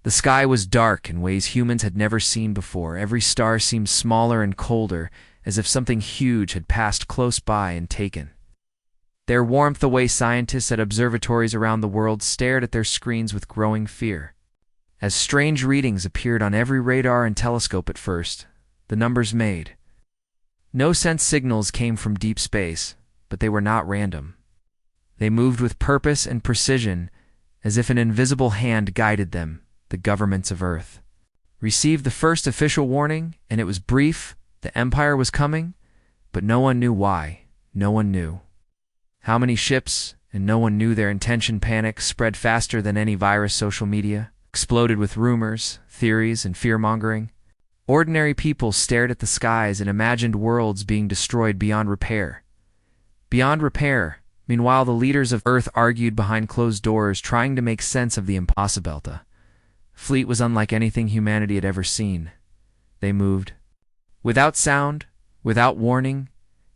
The sky was dark in ways humans had never seen before. Every star seemed smaller and colder, as if something huge had passed close by and taken their warmth away. Scientists at observatories around the world stared at their screens with growing fear. As strange readings appeared on every radar and telescope at first, the numbers made no sense. Signals came from deep space, but they were not random. They moved with purpose and precision, as if an invisible hand guided them. The governments of Earth received the first official warning, and it was brief. The Empire was coming, but no one knew why. No one knew how many ships, and no one knew their intention. Panic spread faster than any virus. Social media exploded with rumors, theories, and fear-mongering. Ordinary people stared at the skies and imagined worlds being destroyed beyond repair. Beyond repair. Meanwhile, the leaders of Earth argued behind closed doors, trying to make sense of the impossible. The fleet was unlike anything humanity had ever seen. They moved without sound, without warning,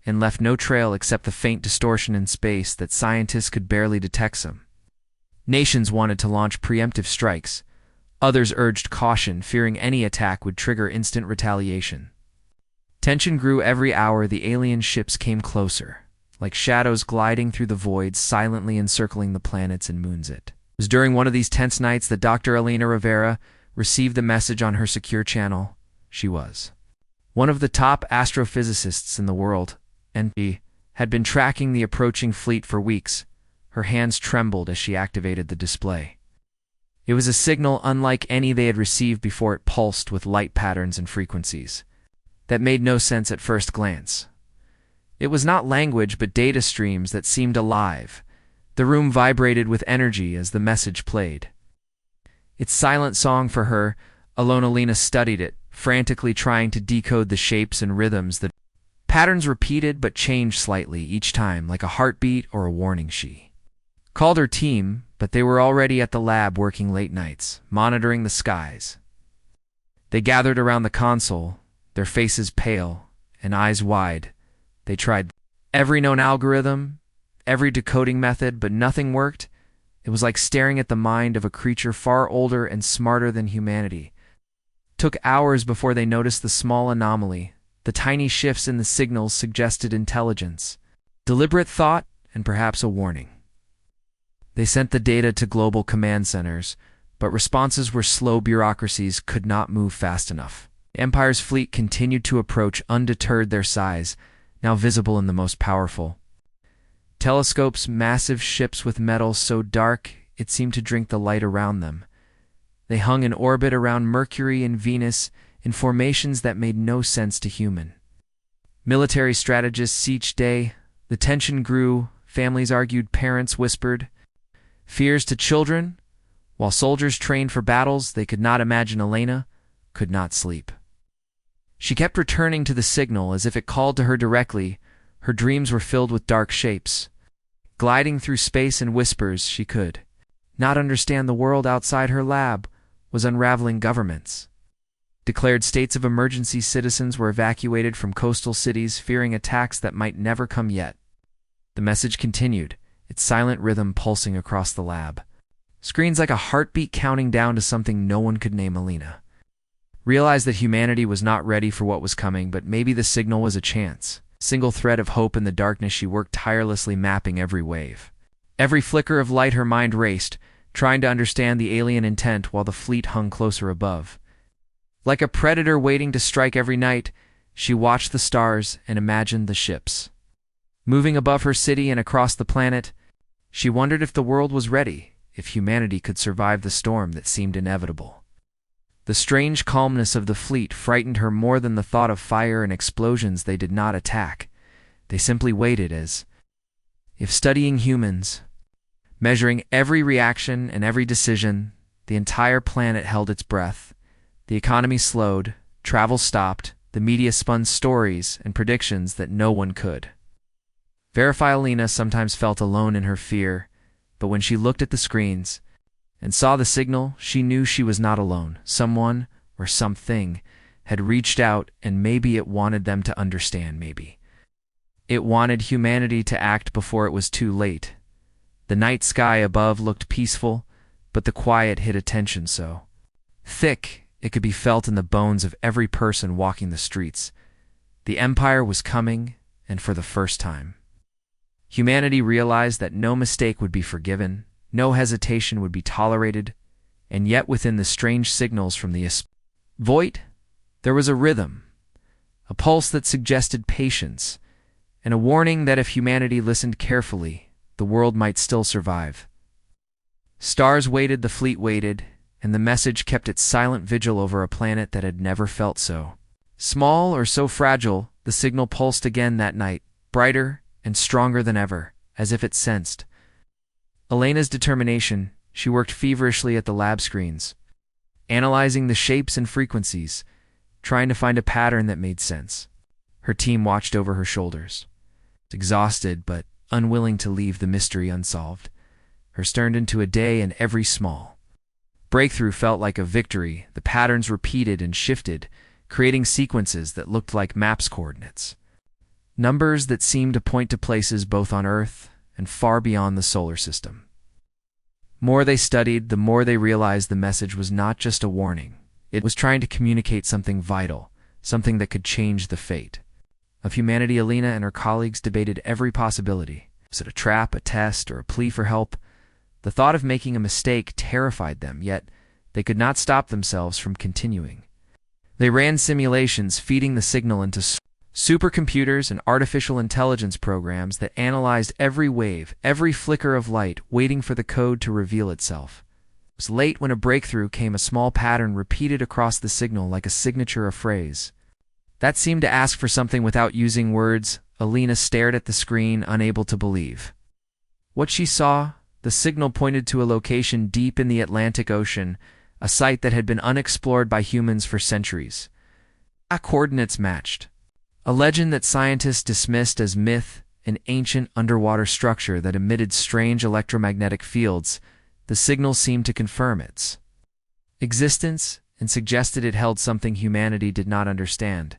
and left no trail except the faint distortion in space that scientists could barely detect. Some nations wanted to launch preemptive strikes. Others urged caution, fearing any attack would trigger instant retaliation. Tension grew every hour. The alien ships came closer, like shadows gliding through the void, silently encircling the planets and moons. It was during one of these tense nights that Dr. Elena Rivera received the message on her secure channel. She was one of the top astrophysicists in the world, and she had been tracking the approaching fleet for weeks. Her hands trembled as she activated the display. It was a signal unlike any they had received before. It pulsed with light patterns and frequencies that made no sense at first glance. It was not language, but data streams that seemed alive. The room vibrated with energy as the message played. Its silent song for her. Alone, Alina studied it, frantically trying to decode the shapes and rhythms. The patterns repeated but changed slightly each time, like a heartbeat or a warning. She called her team, but they were already at the lab working late nights, monitoring the skies. They gathered around the console, their faces pale and eyes wide. They tried every known algorithm, every decoding method, but nothing worked. It was like staring at the mind of a creature far older and smarter than humanity. It took hours before they noticed the small anomaly. The tiny shifts in the signals suggested intelligence, deliberate thought, and perhaps a warning. They sent the data to global command centers, but responses were slow. Bureaucracies could not move fast enough. The Empire's fleet continued to approach, undeterred, their size now visible in the most powerful telescopes. Massive ships with metal so dark it seemed to drink the light around them. They hung in orbit around Mercury and Venus in formations that made no sense to human military strategists. Each day, the tension grew. Families argued, parents whispered fears to children, while soldiers trained for battles they could not imagine. Elena could not sleep. She kept returning to the signal as if it called to her directly. Her dreams were filled with dark shapes, gliding through space in whispers. She could not understand the world outside her lab was unraveling. Governments declared states of emergency. Citizens were evacuated from coastal cities, fearing attacks that might never come yet. The message continued, its silent rhythm pulsing across the lab. Screens like a heartbeat counting down to something no one could name. Alina realized that humanity was not ready for what was coming, but maybe the signal was a chance. Single thread of hope in the darkness. She worked tirelessly, mapping every wave, every flicker of light. Her mind raced, trying to understand the alien intent while the fleet hung closer above. Like a predator waiting to strike every night, she watched the stars and imagined the ships moving above her city and across the planet. She wondered if the world was ready, if humanity could survive the storm that seemed inevitable. The strange calmness of the fleet frightened her more than the thought of fire and explosions. They did not attack. They simply waited, as if studying humans, measuring every reaction and every decision. The entire planet held its breath. The economy slowed, travel stopped, the media spun stories and predictions that no one could verify. Alina sometimes felt alone in her fear, but when she looked at the screens and saw the signal, she knew she was not alone. Someone or something had reached out, and maybe it wanted them to understand. Maybe it wanted humanity to act before it was too late. The night sky above looked peaceful, but the quiet hid attention. So Thick, it could be felt in the bones of every person walking the streets. The Empire was coming, and for the first time. Humanity realized that no mistake would be forgiven, no hesitation would be tolerated, and yet within the strange signals from the void, there was a rhythm, a pulse that suggested patience, and a warning that if humanity listened carefully, the world might still survive. Stars waited, the fleet waited, and the message kept its silent vigil over a planet that had never felt so small or so fragile. The signal pulsed again that night, brighter and stronger than ever, as if it sensed Elena's determination. She worked feverishly at the lab screens, analyzing the shapes and frequencies, trying to find a pattern that made sense. Her team watched over her shoulders, exhausted but unwilling to leave the mystery unsolved. Hers turned into a day, and every small breakthrough felt like a victory. The patterns repeated and shifted, creating sequences that looked like maps coordinates, numbers that seemed to point to places both on Earth and far beyond the solar system. The more they studied, the more they realized the message was not just a warning. It was trying to communicate something vital, something that could change the fate of humanity. Elena and her colleagues debated every possibility. Was it a trap, a test, or a plea for help? The thought of making a mistake terrified them, yet they could not stop themselves from continuing. They ran simulations, feeding the signal into supercomputers and artificial intelligence programs that analyzed every wave, every flicker of light, waiting for the code to reveal itself. It was late when a breakthrough came, a small pattern repeated across the signal like a signature, a phrase that seemed to ask for something without using words. Elena stared at the screen, unable to believe what she saw. The signal pointed to a location deep in the Atlantic Ocean, a site that had been unexplored by humans for centuries. Coordinates matched. A legend that scientists dismissed as myth, an ancient underwater structure that emitted strange electromagnetic fields. The signal seemed to confirm its existence and suggested it held something humanity did not understand.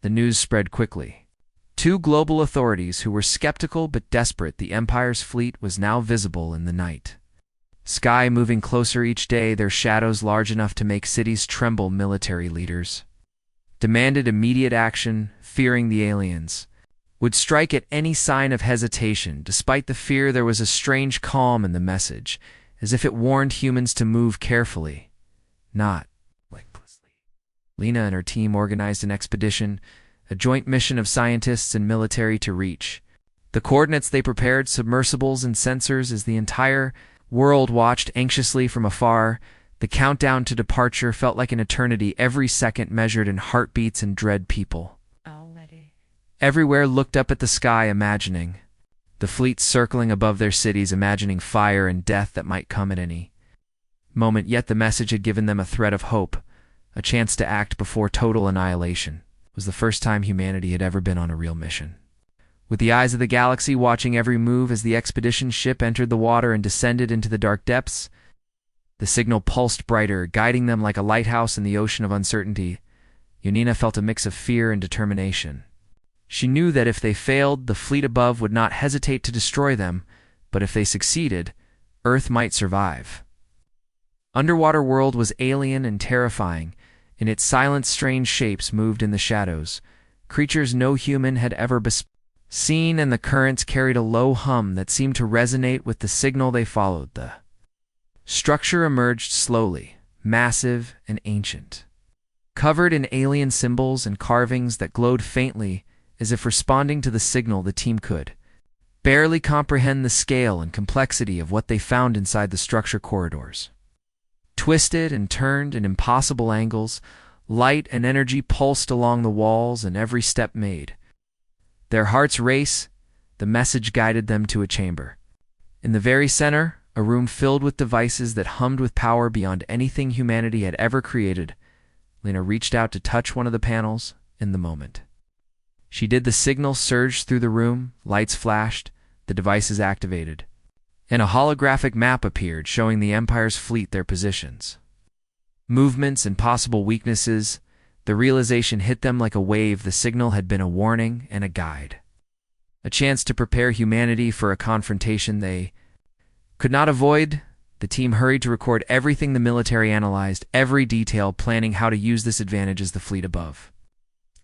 The news spread quickly. Two global authorities who were skeptical but desperate. The Empire's fleet was now visible in the night sky, moving closer each day, their shadows large enough to make cities tremble. Military leaders demanded immediate action, fearing the aliens would strike at any sign of hesitation. Despite the fear, there was a strange calm in the message, as if it warned humans to move carefully, not recklessly. Lena and her team organized an expedition, a joint mission of scientists and military to reach the coordinates. They prepared submersibles and sensors as the entire world watched anxiously from afar. The countdown to departure felt like an eternity, every second measured in heartbeats and dread. People everywhere looked up at the sky, imagining the fleet circling above their cities, imagining fire and death that might come at any moment. Yet the message had given them a thread of hope, a chance to act before total annihilation. It was the first time humanity had ever been on a real mission. With the eyes of the galaxy watching every move as the expedition ship entered the water and descended into the dark depths, the signal pulsed brighter, guiding them like a lighthouse in the ocean of uncertainty. Yunina felt a mix of fear and determination. She knew that if they failed, the fleet above would not hesitate to destroy them, but if they succeeded, Earth might survive. Underwater world was alien and terrifying. In its silent, strange shapes moved in the shadows, creatures no human had ever seen, and the currents carried a low hum that seemed to resonate with the signal they followed. The structure emerged slowly, massive and ancient, covered in alien symbols and carvings that glowed faintly, as if responding to the signal. The team could barely comprehend the scale and complexity of what they found inside the structure. Corridors twisted and turned in impossible angles, light and energy pulsed along the walls, and every step made their hearts race. The message guided them to a chamber. In the very center, a room filled with devices that hummed with power beyond anything humanity had ever created. Lena reached out to touch one of the panels. In the moment she did, the signal surged through the room, lights flashed, the devices activated, and a holographic map appeared showing the Empire's fleet, their positions, movements, and possible weaknesses. The realization hit them like a wave. The signal had been a warning and a guide, a chance to prepare humanity for a confrontation they could not avoid. The team hurried to record everything the military analyzed, every detail, planning how to use this advantage as the fleet above.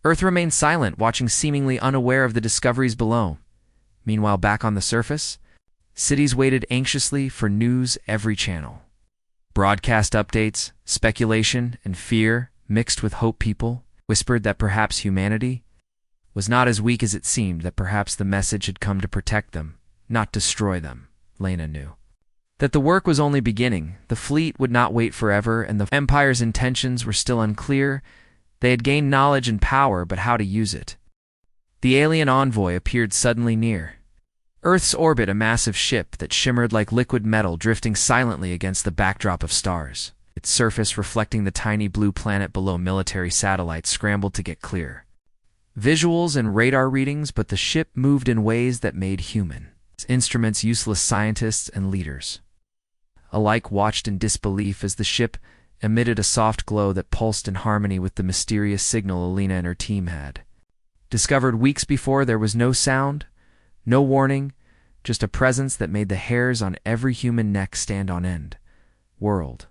Earth remained silent, watching seemingly unaware of the discoveries below. Meanwhile, back on the surface, cities waited anxiously for news every channel. Broadcast updates, speculation, and fear, mixed with hope. People whispered that perhaps humanity was not as weak as it seemed, that perhaps the message had come to protect them, not destroy them. Lena knew that the work was only beginning. The fleet would not wait forever, and the Empire's intentions were still unclear. They had gained knowledge and power, but how to use it? The alien envoy appeared suddenly near Earth's orbit, a massive ship that shimmered like liquid metal, drifting silently against the backdrop of stars. Its surface reflecting the tiny blue planet below. Military satellites scrambled to get clear visuals and radar readings, but the ship moved in ways that made human instruments useless. Scientists and leaders alike watched in disbelief as the ship emitted a soft glow that pulsed in harmony with the mysterious signal Alina and her team had discovered weeks before. There was no sound, no warning, just a presence that made the hairs on every human neck stand on end. World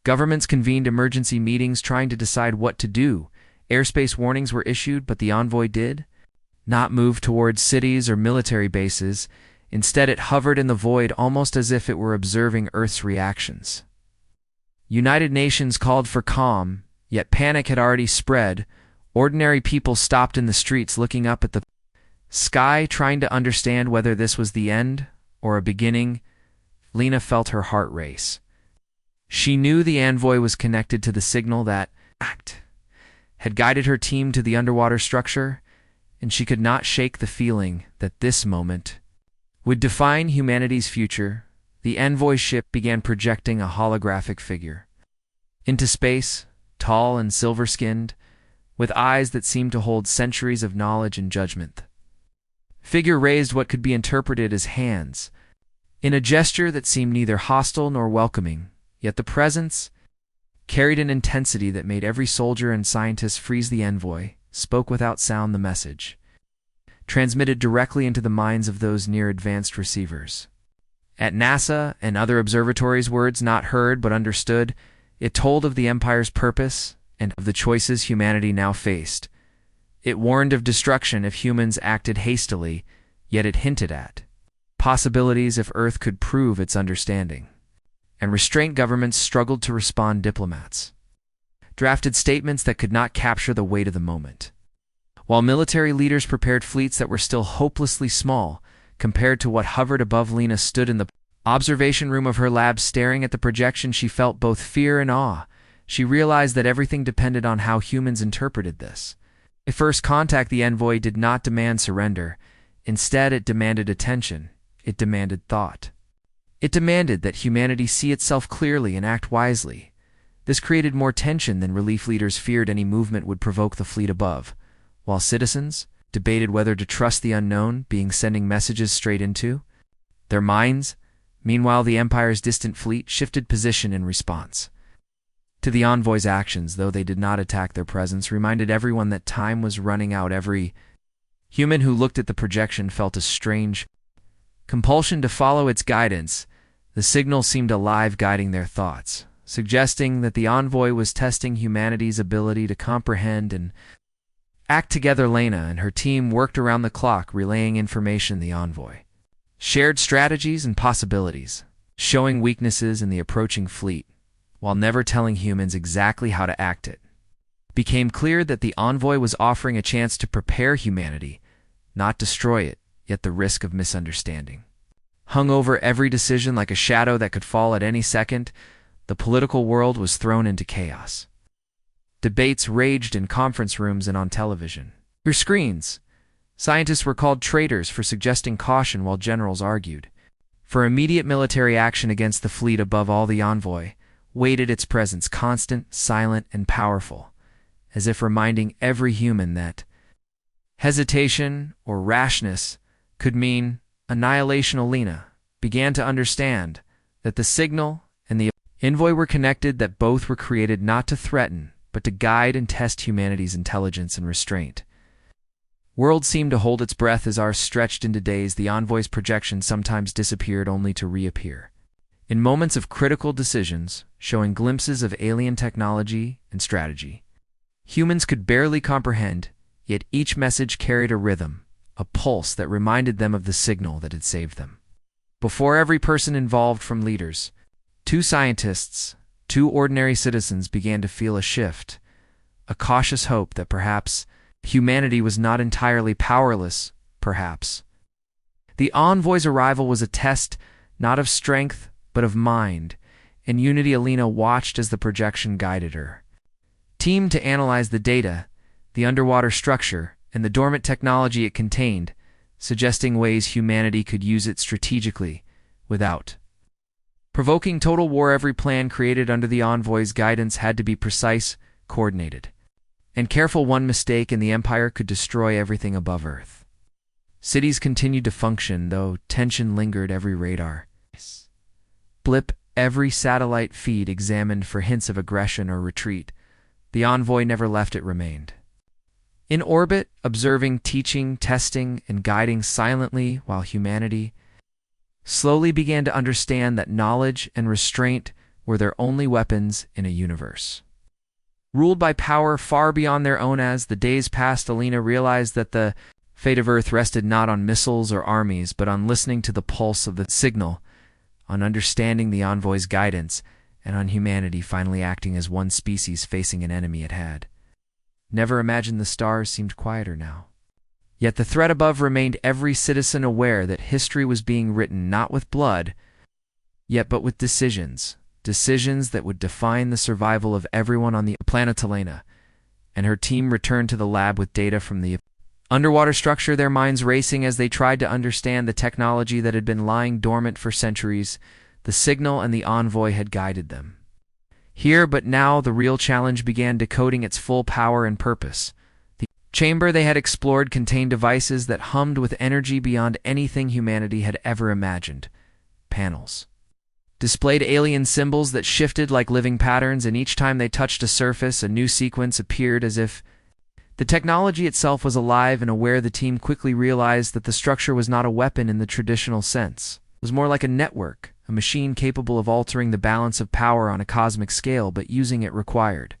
governments convened emergency meetings trying to decide what to do. Airspace warnings were issued, but the envoy did not move towards cities or military bases. Instead, it hovered in the void, almost as if it were observing Earth's reactions. United Nations called for calm, yet panic had already spread. Ordinary people stopped in the streets, looking up at the sky, trying to understand whether this was the end or a beginning. Lena felt her heart race. She knew the envoy was connected to the signal that had guided her team to the underwater structure, and she could not shake the feeling that this moment would define humanity's future. The envoy ship began projecting a holographic figure into space, tall and silver-skinned, with eyes that seemed to hold centuries of knowledge and judgment. Figure raised what could be interpreted as hands, in a gesture that seemed neither hostile nor welcoming, yet the presence carried an intensity that made every soldier and scientist freeze. The envoy spoke without sound, the message transmitted directly into the minds of those near advanced receivers. At NASA and other observatories, words not heard but understood, it told of the Empire's purpose and of the choices humanity now faced. It warned of destruction if humans acted hastily, yet it hinted at possibilities if Earth could prove its understanding. And restraint governments struggled to respond. Diplomats drafted statements that could not capture the weight of the moment, while military leaders prepared fleets that were still hopelessly small compared to what hovered above. Lena stood in the observation room of her lab, staring at the projection. She felt both fear and awe. She realized that everything depended on how humans interpreted this. At first contact, the envoy did not demand surrender. Instead, it demanded attention. It demanded thought. It demanded that humanity see itself clearly and act wisely. This created more tension than relief. Leaders feared any movement would provoke the fleet above, while citizens debated whether to trust the unknown being sending messages straight into their minds. Meanwhile, the Empire's distant fleet shifted position in response to the envoy's actions. Though they did not attack, their presence reminded everyone that time was running out. Every human who looked at the projection felt a strange compulsion to follow its guidance. The signal seemed alive, guiding their thoughts, suggesting that the envoy was testing humanity's ability to comprehend and act together. Lena and her team worked around the clock, relaying information. The envoy shared strategies and possibilities, showing weaknesses in the approaching fleet, while never telling humans exactly how to act. It became clear that the envoy was offering a chance to prepare humanity, not destroy it, yet the risk of misunderstanding hung over every decision like a shadow that could fall at any second. The political world was thrown into chaos. Debates raged in conference rooms and on television. Through screens, scientists were called traitors for suggesting caution, while generals argued for immediate military action against the fleet. Above all, the envoy waited, its presence constant, silent, and powerful, as if reminding every human that hesitation or rashness could mean annihilation. Alina began to understand that the signal and the envoy were connected, that both were created not to threaten, but to guide and test humanity's intelligence and restraint. World seemed to hold its breath as ours stretched into days. The envoy's projection sometimes disappeared only to reappear. in moments of critical decisions, showing glimpses of alien technology and strategy. Humans could barely comprehend, yet each message carried a rhythm, a pulse that reminded them of the signal that had saved them. Before every person involved, from leaders, two scientists, two ordinary citizens, began to feel a shift, a cautious hope that perhaps humanity was not entirely powerless, perhaps. The envoy's arrival was a test not of strength, but of mind, and Unity Alina watched as the projection guided her. Teamed to analyze the data, the underwater structure, and the dormant technology it contained, suggesting ways humanity could use it strategically, without provoking total war. Every plan created under the envoy's guidance had to be precise, coordinated, and careful. One mistake and the Empire could destroy everything above Earth. Cities continued to function, though tension lingered. Every radar blip, every satellite feed examined for hints of aggression or retreat. The envoy never left. It remained in orbit, observing, teaching, testing, and guiding silently, while humanity slowly began to understand that knowledge and restraint were their only weapons in a universe ruled by power far beyond their own. As the days passed, Alina realized that the fate of Earth rested not on missiles or armies, but on listening to the pulse of the signal, on understanding the envoy's guidance, and on humanity finally acting as one species facing an enemy it had never imagined. The stars seemed quieter now. Yet the threat above remained, every citizen aware that history was being written not with blood, yet but with decisions that would define the survival of everyone on the planet. Alina and her team returned to the lab with data from the underwater structure, their minds racing as they tried to understand the technology that had been lying dormant for centuries. The signal and the envoy had guided them here, but now the real challenge began, decoding its full power and purpose. The chamber they had explored contained devices that hummed with energy beyond anything humanity had ever imagined. Panels displayed alien symbols that shifted like living patterns, and each time they touched a surface, a new sequence appeared, as if the technology itself was alive and aware. The team quickly realized that the structure was not a weapon in the traditional sense. It was more like a network, a machine capable of altering the balance of power on a cosmic scale, but using it required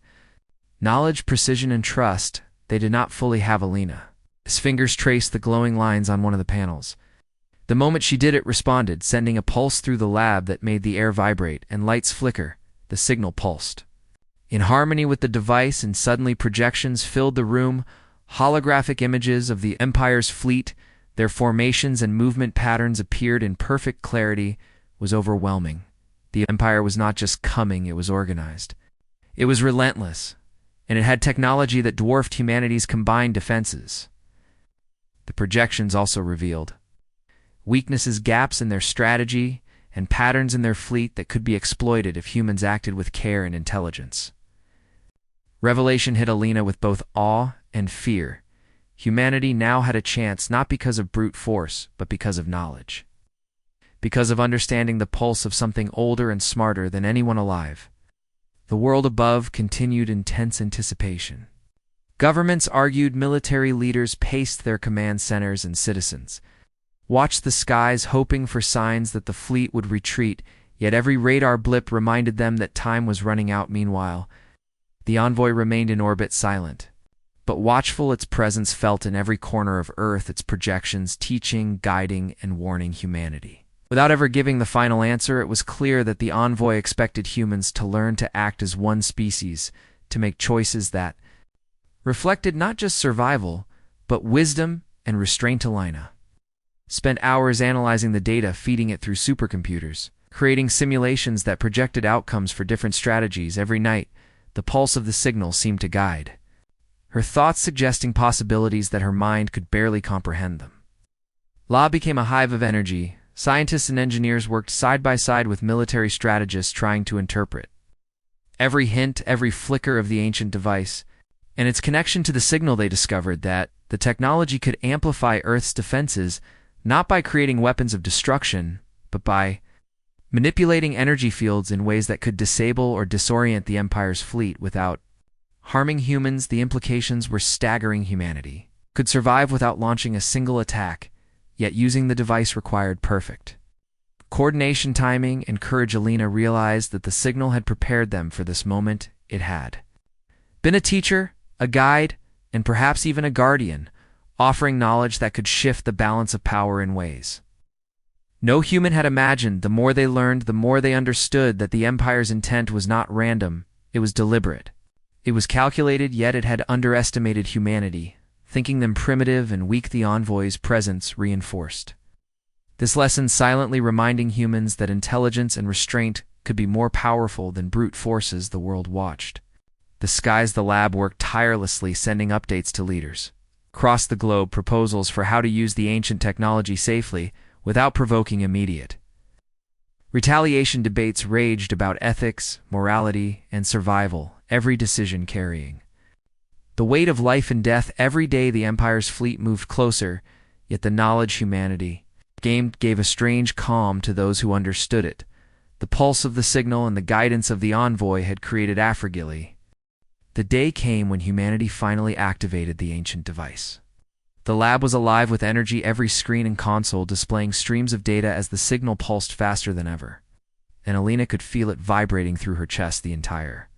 knowledge, precision, and trust. They did not fully have Alina. His fingers traced the glowing lines on one of the panels. The moment she did, it responded, sending a pulse through the lab that made the air vibrate and lights flicker. The signal pulsed in harmony with the device, and suddenly projections filled the room, holographic images of the Empire's fleet. Their formations and movement patterns appeared in perfect clarity. It was overwhelming. The Empire was not just coming, it was organized. It was relentless, and it had technology that dwarfed humanity's combined defenses. The projections also revealed weaknesses, gaps in their strategy, and patterns in their fleet that could be exploited if humans acted with care and intelligence. Revelation hit Alina with both awe and fear. Humanity now had a chance, not because of brute force, but because of knowledge. Because of understanding the pulse of something older and smarter than anyone alive. The world above continued in tense anticipation. Governments argued, military leaders paced their command centers, and citizens watched the skies, hoping for signs that the fleet would retreat, yet every radar blip reminded them that time was running out. Meanwhile, the envoy remained in orbit, silent but watchful, its presence felt in every corner of Earth, its projections teaching, guiding, and warning humanity. Without ever giving the final answer, it was clear that the envoy expected humans to learn to act as one species, to make choices that reflected not just survival, but wisdom and restraint. Alina spent hours analyzing the data, feeding it through supercomputers, creating simulations that projected outcomes for different strategies. Every night, the pulse of the signal seemed to guide her thoughts, suggesting possibilities that her mind could barely comprehend them. La became a hive of energy. Scientists and engineers worked side by side with military strategists, trying to interpret every hint, every flicker of the ancient device, and its connection to the signal. They discovered that the technology could amplify Earth's defenses, not by creating weapons of destruction, but by manipulating energy fields in ways that could disable or disorient the Empire's fleet without harming humans. The implications were staggering. Humanity could survive without launching a single attack, yet using the device required perfect Coordination, timing, and courage. Alina realized that the signal had prepared them for this moment. It had been a teacher, a guide, and perhaps even a guardian, offering knowledge that could shift the balance of power in ways no human had imagined. The more they learned, the more they understood that the Empire's intent was not random, it was deliberate. It was calculated, yet it had underestimated humanity, thinking them primitive and weak. The envoy's presence reinforced this lesson, silently reminding humans that intelligence and restraint could be more powerful than brute forces. The world watched. The skies. The lab worked tirelessly, sending updates to leaders across the globe, proposals for how to use the ancient technology safely without provoking immediate retaliation. Debates raged about ethics, morality, and survival, every decision carrying the weight of life and death. Every day the Empire's fleet moved closer, yet the knowledge humanity gained gave a strange calm to those who understood it. The pulse of the signal and the guidance of the envoy had created fragility. The day came when humanity finally activated the ancient device. The lab was alive with energy, every screen and console displaying streams of data as the signal pulsed faster than ever, and Alina could feel it vibrating through her chest. The entire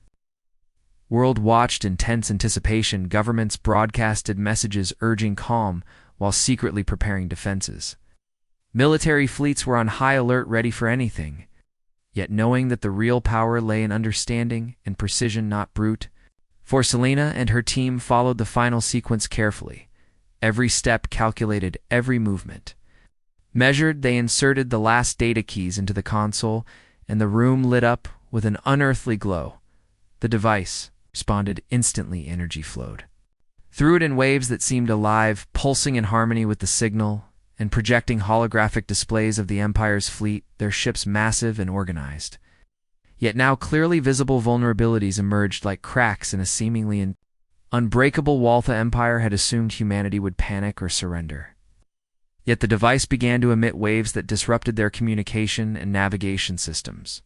world watched in tense anticipation. Governments broadcasted messages urging calm while secretly preparing defenses. Military fleets were on high alert, ready for anything, yet knowing that the real power lay in understanding and precision, not brute force. Alina and her team followed the final sequence carefully. Every step calculated, every movement measured. They inserted the last data keys into the console, and the room lit up with an unearthly glow. The device responded instantly. Energy flowed through it in waves that seemed alive, pulsing in harmony with the signal and projecting holographic displays of the Empire's fleet, their ships massive and organized. Yet now clearly visible vulnerabilities emerged like cracks in a seemingly unbreakable wall. The Empire had assumed humanity would panic or surrender. Yet the device began to emit waves that disrupted their communication and navigation systems.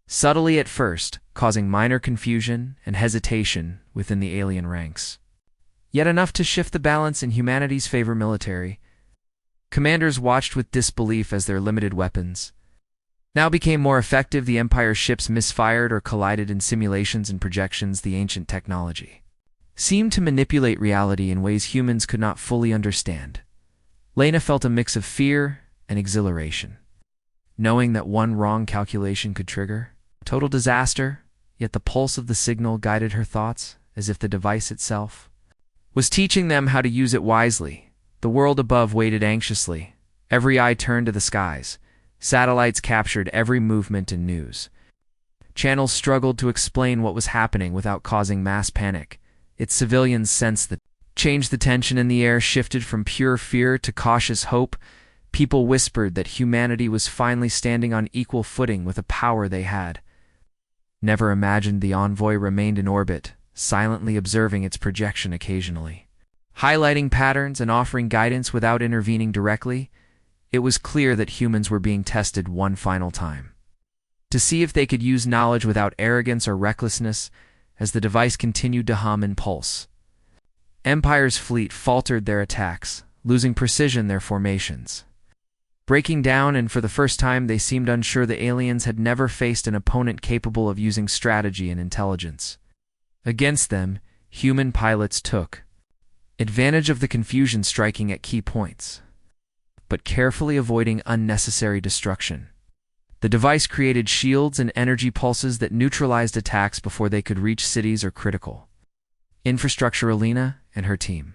Subtly at first, causing minor confusion and hesitation within the alien ranks. Yet enough to shift the balance in humanity's favor. Military commanders watched with disbelief as their limited weapons now became more effective. The Empire's ships misfired or collided in simulations and projections. The ancient technology seemed to manipulate reality in ways humans could not fully understand. Lena felt a mix of fear and exhilaration, knowing that one wrong calculation could trigger total disaster. Yet the pulse of the signal guided her thoughts, as if the device itself was teaching them how to use it wisely. The world above waited anxiously, every eye turned to the skies. Satellites captured every movement and news. Channels struggled to explain what was happening without causing mass panic. Its civilians sensed the change. The tension in the air shifted from pure fear to cautious hope. People whispered that humanity was finally standing on equal footing with a power they had never imagined. The envoy remained in orbit, silently observing its projection occasionally, highlighting patterns and offering guidance without intervening directly. It was clear that humans were being tested one final time, to see if they could use knowledge without arrogance or recklessness. As the device continued to hum and pulse, Empire's fleet faltered their attacks, losing precision their formations, breaking down, and for the first time they seemed unsure. The aliens had never faced an opponent capable of using strategy and intelligence. Against them, human pilots took advantage of the confusion, striking at key points, but carefully avoiding unnecessary destruction. The device created shields and energy pulses that neutralized attacks before they could reach cities or critical infrastructure. Alina and her team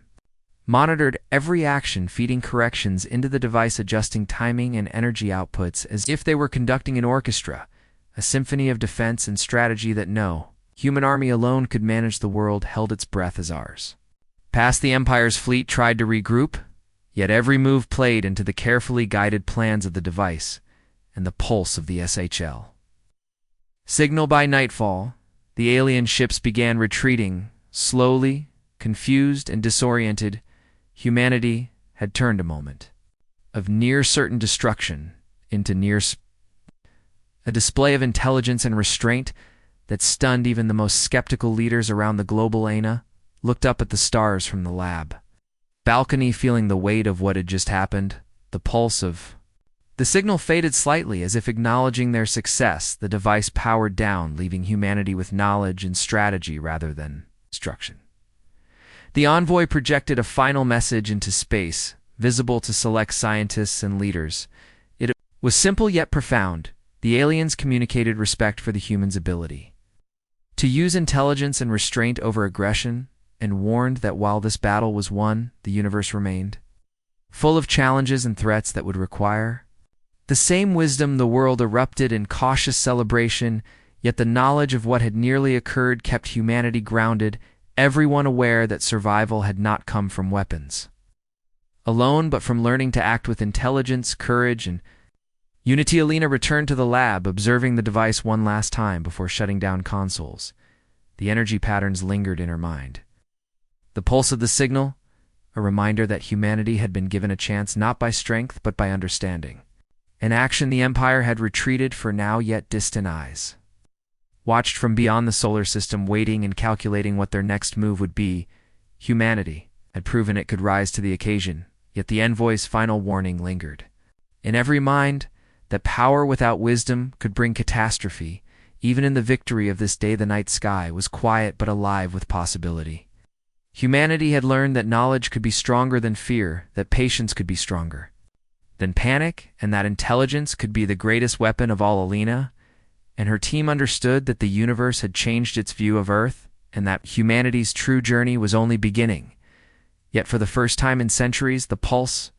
monitored every action, feeding corrections into the device, adjusting timing and energy outputs as if they were conducting an orchestra, a symphony of defense and strategy that no human army alone could manage. The world held its breath as ours. Past the Empire's fleet tried to regroup, yet every move played into the carefully guided plans of the device and the pulse of the SHL. Signal by nightfall, the alien ships began retreating, slowly, confused and disoriented. Humanity had turned a moment of near-certain destruction into a display of intelligence and restraint that stunned even the most skeptical leaders around the global. Ana looked up at the stars from the lab balcony, feeling the weight of what had just happened. The pulse of The signal faded slightly, as if acknowledging their success. The device powered down, leaving humanity with knowledge and strategy rather than destruction. The envoy projected a final message into space, visible to select scientists and leaders. It was simple yet profound. The aliens communicated respect for the humans' ability to use intelligence and restraint over aggression, and warned that while this battle was won, the universe remained full of challenges and threats that would require the same wisdom. The world erupted in cautious celebration, yet the knowledge of what had nearly occurred kept humanity grounded, everyone aware that survival had not come from weapons alone, but from learning to act with intelligence, courage, and unity. Alina returned to the lab, observing the device one last time before shutting down consoles. The energy patterns lingered in her mind. The pulse of the signal, a reminder that humanity had been given a chance not by strength but by understanding. In action, the Empire had retreated for now yet distant eyes watched from beyond the solar system, waiting and calculating what their next move would be. Humanity had proven it could rise to the occasion, yet the envoy's final warning lingered in every mind, that power without wisdom could bring catastrophe. Even in the victory of this day, the night sky was quiet but alive with possibility. Humanity had learned that knowledge could be stronger than fear, that patience could be stronger than panic, and that intelligence could be the greatest weapon of all. Alina and her team understood that the universe had changed its view of Earth, and that humanity's true journey was only beginning. Yet for the first time in centuries, the pulse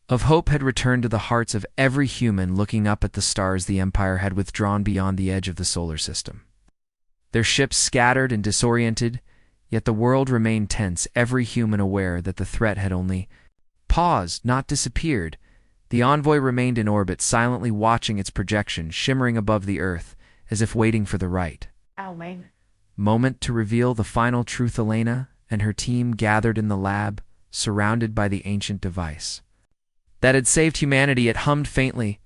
of hope had returned to the hearts of every human looking up at the stars. The Empire had withdrawn beyond the edge of the solar system, their ships scattered and disoriented, yet the world remained tense, every human aware that the threat had only paused, not disappeared. The envoy remained in orbit, silently watching its projection shimmering above the Earth, as if waiting for the right moment to reveal the final truth. Elena and her team gathered in the lab, surrounded by the ancient device that had saved humanity. It hummed faintly,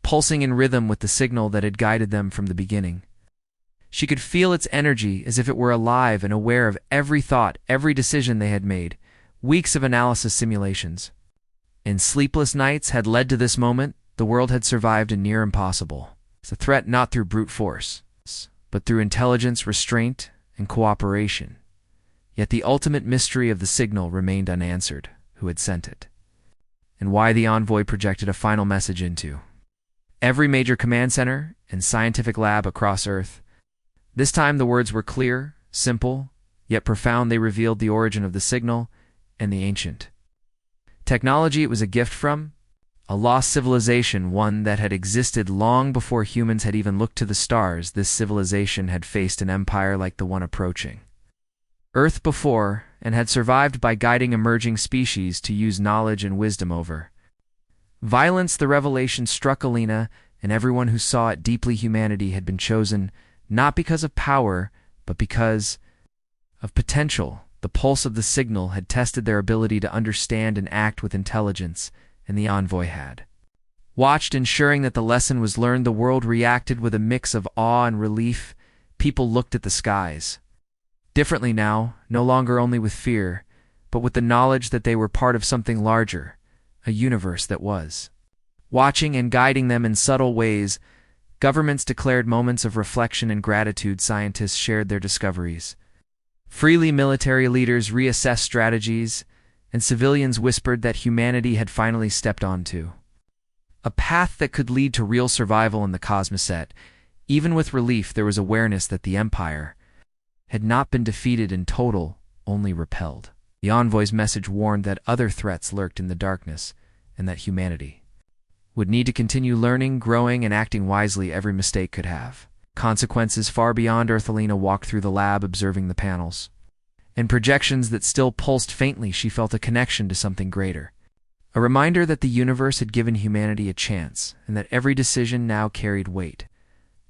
pulsing in rhythm with the signal that had guided them from the beginning. She could feel its energy, as if it were alive and aware of every thought, every decision they had made. Weeks of analysis, simulations, and sleepless nights had led to this moment. The world had survived a near impossible. It's a threat not through brute force, but through intelligence, restraint, and cooperation. Yet the ultimate mystery of the signal remained unanswered. Who had sent it? And why the envoy projected a final message into every major command center and scientific lab across Earth? This time the words were clear, simple, yet profound. They revealed the origin of the signal and the ancient technology it was a gift from, a lost civilization, one that had existed long before humans had even looked to the stars. This civilization had faced an empire like the one approaching Earth before, and had survived by guiding emerging species to use knowledge and wisdom over violence. The revelation struck Alina and everyone who saw it deeply. Humanity had been chosen not because of power, but because of potential. The pulse of the signal had tested their ability to understand and act with intelligence, and the envoy had watched, ensuring that the lesson was learned. The world reacted with a mix of awe and relief. People looked at the skies differently now, no longer only with fear, but with the knowledge that they were part of something larger, a universe that was watching and guiding them in subtle ways. Governments declared moments of reflection and gratitude. Scientists shared their discoveries freely. Military leaders reassessed strategies, and civilians whispered that humanity had finally stepped onto a path that could lead to real survival in the cosmoset. Even with relief, there was awareness that the Empire had not been defeated in total, only repelled. The envoy's message warned that other threats lurked in the darkness, and that humanity would need to continue learning, growing, and acting wisely. Every mistake could have consequences far beyond Earth. Alina walked through the lab, observing the panels and projections that still pulsed faintly. She felt a connection to something greater, a reminder that the universe had given humanity a chance, and that every decision now carried weight,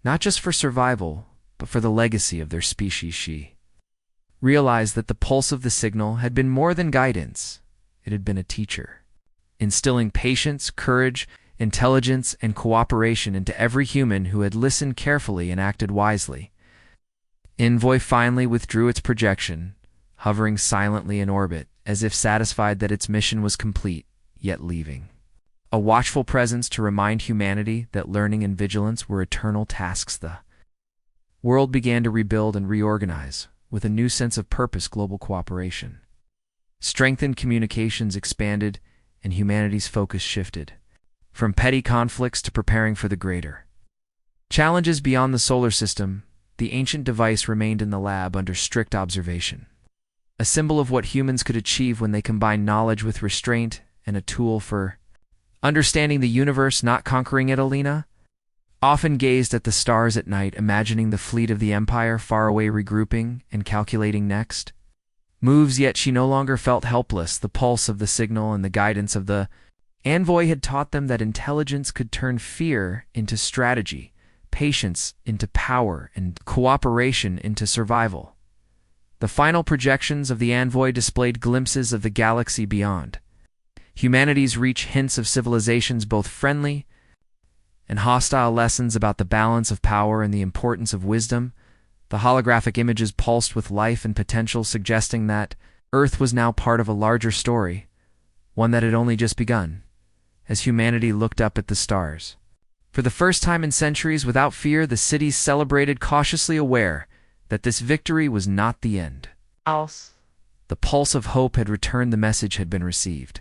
not just for survival, but for the legacy of their species. She realized that the pulse of the signal had been more than guidance. It had been a teacher, instilling patience, courage, intelligence, and cooperation into every human who had listened carefully and acted wisely. Envoy finally withdrew its projection, hovering silently in orbit, as if satisfied that its mission was complete, yet leaving a watchful presence to remind humanity that learning and vigilance were eternal tasks. The world began to rebuild and reorganize, with a new sense of purpose, global cooperation. Strengthened communications expanded, and humanity's focus shifted, from petty conflicts to preparing for the greater challenges beyond the solar system. The ancient device remained in the lab under strict observation, a symbol of what humans could achieve when they combined knowledge with restraint, and a tool for understanding the universe, not conquering it. Alina often gazed at the stars at night, imagining the fleet of the Empire far away, regrouping and calculating next moves, yet she no longer felt helpless. The pulse of the signal and the guidance of the envoy had taught them that intelligence could turn fear into strategy, patience into power, and cooperation into survival. The final projections of the envoy displayed glimpses of the galaxy beyond humanity's reach, hints of civilizations both friendly and hostile, lessons about the balance of power and the importance of wisdom. The holographic images pulsed with life and potential, suggesting that Earth was now part of a larger story, one that had only just begun. As humanity looked up at the stars, for the first time in centuries, without fear, the cities celebrated, cautiously aware that this victory was not the end. The pulse of hope had returned, the message had been received.